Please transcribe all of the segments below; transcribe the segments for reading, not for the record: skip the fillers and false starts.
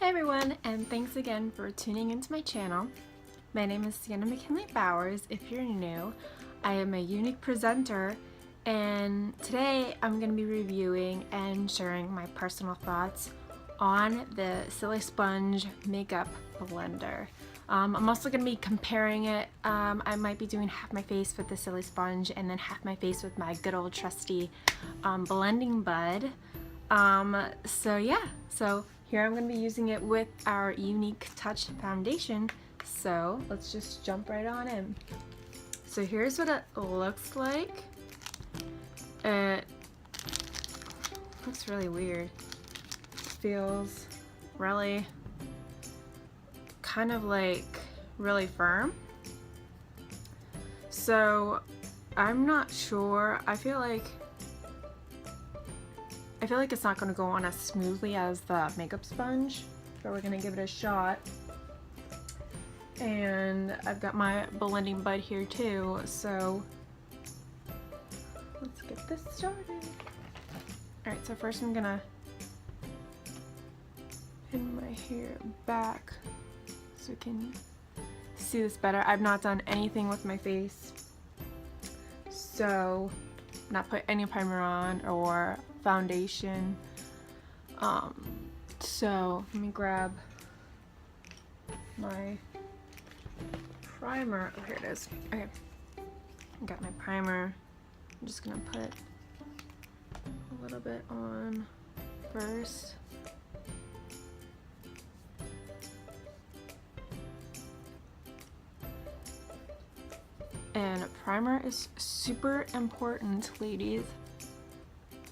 Hey everyone, and thanks again for tuning into my channel. My name is Sienna McKinley Bowers. If you're new, I am a unique presenter, and today I'm going to be reviewing and sharing my personal thoughts on the Silisponge makeup blender. I'm also going to be comparing it. I might be doing half my face with the Silisponge and then half my face with my good old trusty blending bud. So here I'm going to be using it with our Unique Touch foundation. So let's just jump right on in. So here's what it looks like. It looks really weird. Feels really kind of like really firm. So I'm not sure. I feel like it's not going to go on as smoothly as the makeup sponge, but we're going to give it a shot. And I've got my blending bud here too, so let's get this started. Alright, so first I'm going to pin my hair back so we can see this better. I've not done anything with my face, so not put any primer on or foundation. So let me grab my primer. Oh, here it is. Okay, I got my primer. I'm just gonna put a little bit on first. And primer is super important, ladies.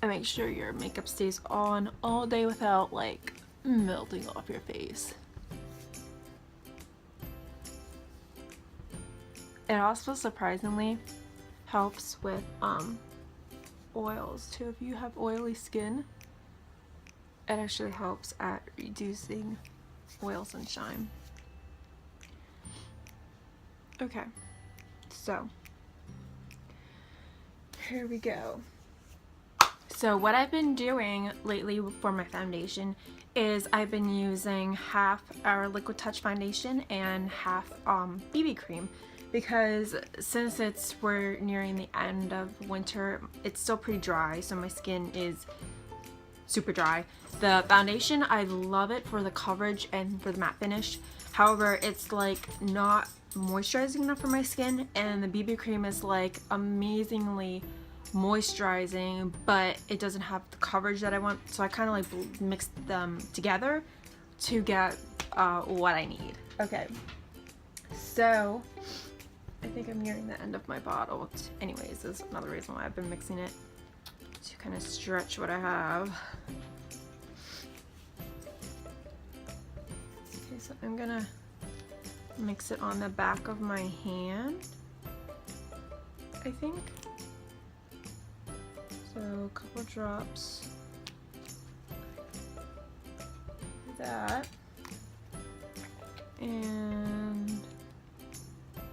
And make sure your makeup stays on all day without like melting off your face. It also surprisingly helps with oils too. If you have oily skin, it actually helps at reducing oils and shine. Okay, so here we go. So what I've been doing lately for my foundation is I've been using half our Liquid Touch foundation and half BB cream, because since we're nearing the end of winter, it's still pretty dry, so my skin is super dry. The foundation, I love it for the coverage and for the matte finish. However, it's like not moisturizing enough for my skin, and the BB cream is like amazingly moisturizing, but it doesn't have the coverage that I want, so I kind of like mixed them together to get what I need. Okay, so I think I'm nearing the end of my bottle. Anyways, this is another reason why I've been mixing it, to kind of stretch what I have. Okay, so I'm gonna mix it on the back of my hand, I think. So a couple drops of that, and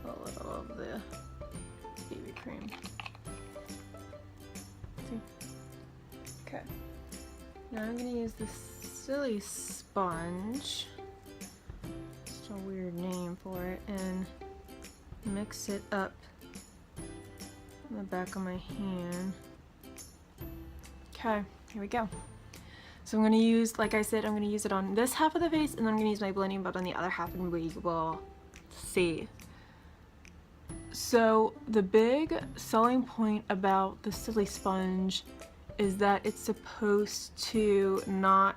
a little of the BB cream. See? Okay. Now I'm going to use the Silisponge, just a weird name for it, and mix it up on the back of my hand. Okay, here we go. So I'm going to use, like I said, I'm going to use it on this half of the face, and then I'm going to use my blending bud on the other half, and we will see. So the big selling point about the Silisponge is that it's supposed to not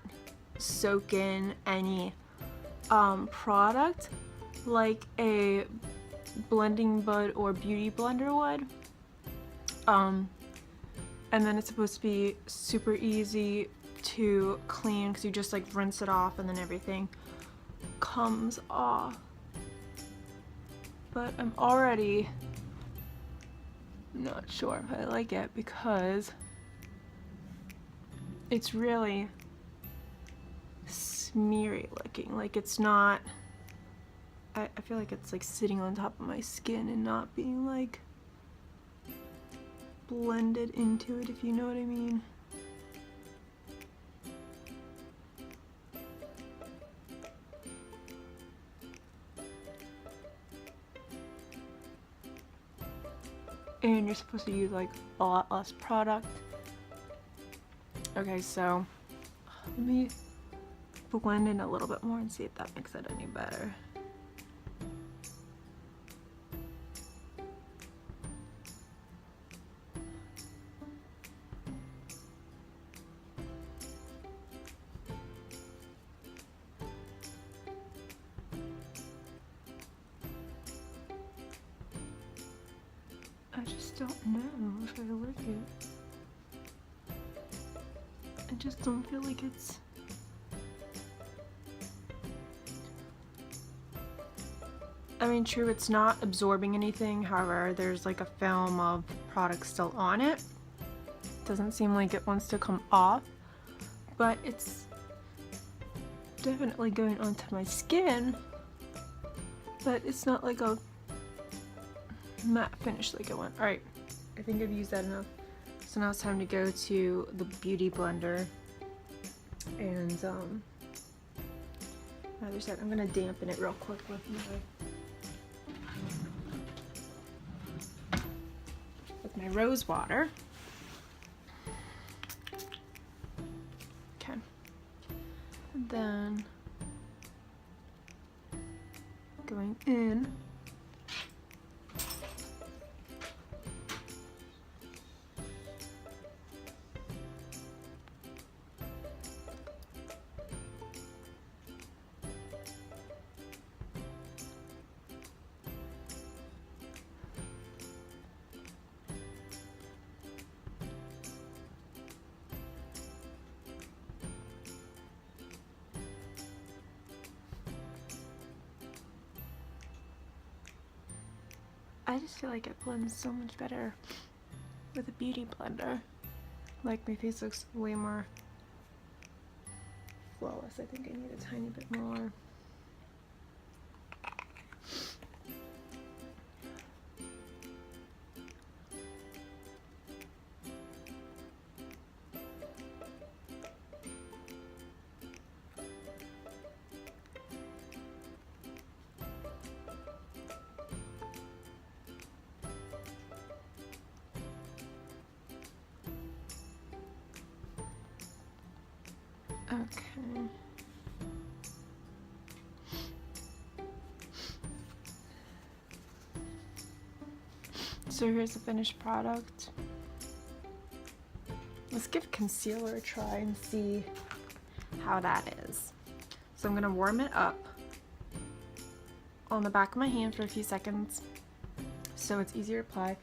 soak in any product like a blending bud or beauty blender would. And then it's supposed to be super easy to clean because you just like rinse it off and then everything comes off. But I'm already not sure if I like it because it's really smeary looking. Like it's not, I feel like it's like sitting on top of my skin and not being like blended into it, if you know what I mean. and you're supposed to use like a lot less product. Okay, so let me blend in a little bit more and see if that makes it any better. I just don't know if I like it. I just don't feel like it's... I mean, true, it's not absorbing anything. However, there's like a film of product still on it. Doesn't seem like it wants to come off, but it's definitely going onto my skin. But it's not like a matte finish like I want. Alright, I think I've used that enough. So now it's time to go to the Beauty Blender. And other side, I'm gonna dampen it real quick with my rose water. Okay. And then going in. I just feel like it blends so much better with a beauty blender. Like my face looks way more flawless. I think I need a tiny bit more. Okay. So here's the finished product. Let's give concealer a try and see how that is. So I'm gonna warm it up on the back of my hand for a few seconds so it's easier to apply.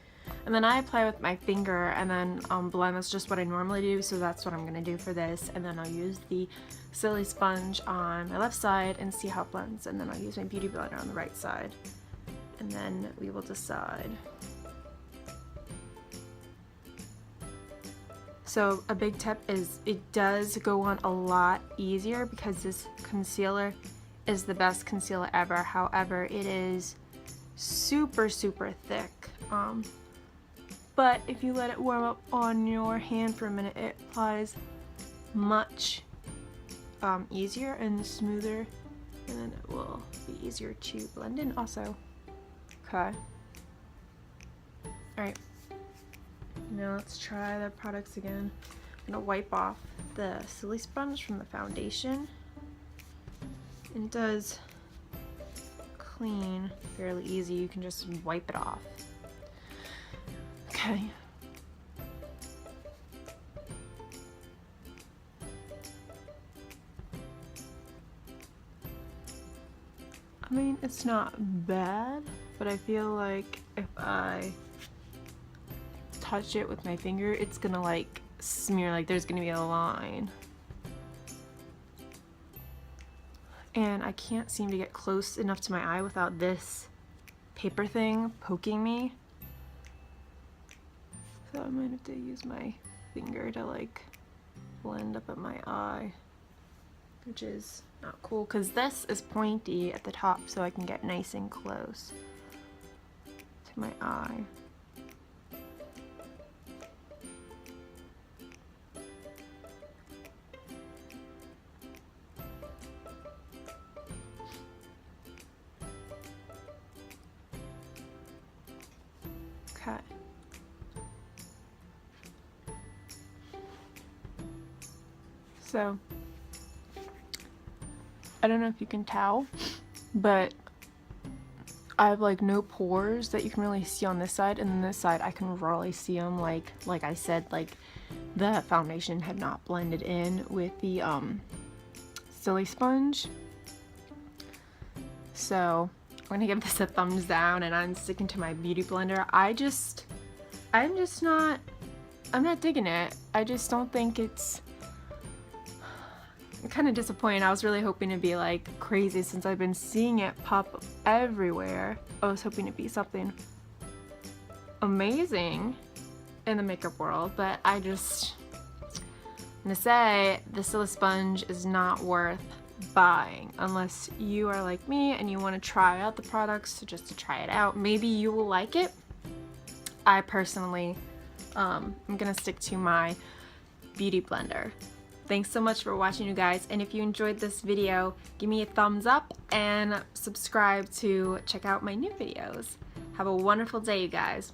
And then I apply with my finger and then blend. That's just what I normally do, so that's what I'm gonna do for this. And then I'll use the Silisponge on my left side and see how it blends. And then I'll use my Beauty Blender on the right side. And then we will decide. So a big tip is it does go on a lot easier because this concealer is the best concealer ever. However, it is super thick. But if you let it warm up on your hand for a minute, it applies much easier and smoother, and then it will be easier to blend in also. Okay. Alright. Now let's try the products again. I'm gonna wipe off the Silisponge from the foundation. And it does clean fairly easy. You can just wipe it off. Okay. I mean, it's not bad, but I feel like if I touch it with my finger, it's gonna like smear, like there's gonna be a line. And I can't seem to get close enough to my eye without this paper thing poking me. So I might have to use my finger to like blend up at my eye, which is not cool because this is pointy at the top, so I can get nice and close to my eye. Okay. So I don't know if you can tell, but I have like no pores that you can really see on this side, and then this side I can really see them. Like I said, like the foundation had not blended in with the Silisponge. So I'm gonna give this a thumbs down, and I'm sticking to my beauty blender. I'm not digging it. I just don't think it's. I'm kind of disappointed. I was really hoping to be like crazy since I've been seeing it pop up everywhere. I was hoping to be something amazing in the makeup world, but I'm gonna say the Silisponge is not worth buying unless you are like me and you want to try out the products just to try it out. Maybe you will like it. I personally I'm gonna stick to my beauty blender. Thanks so much for watching, you guys, and if you enjoyed this video, give me a thumbs up and subscribe to check out my new videos. Have a wonderful day, you guys.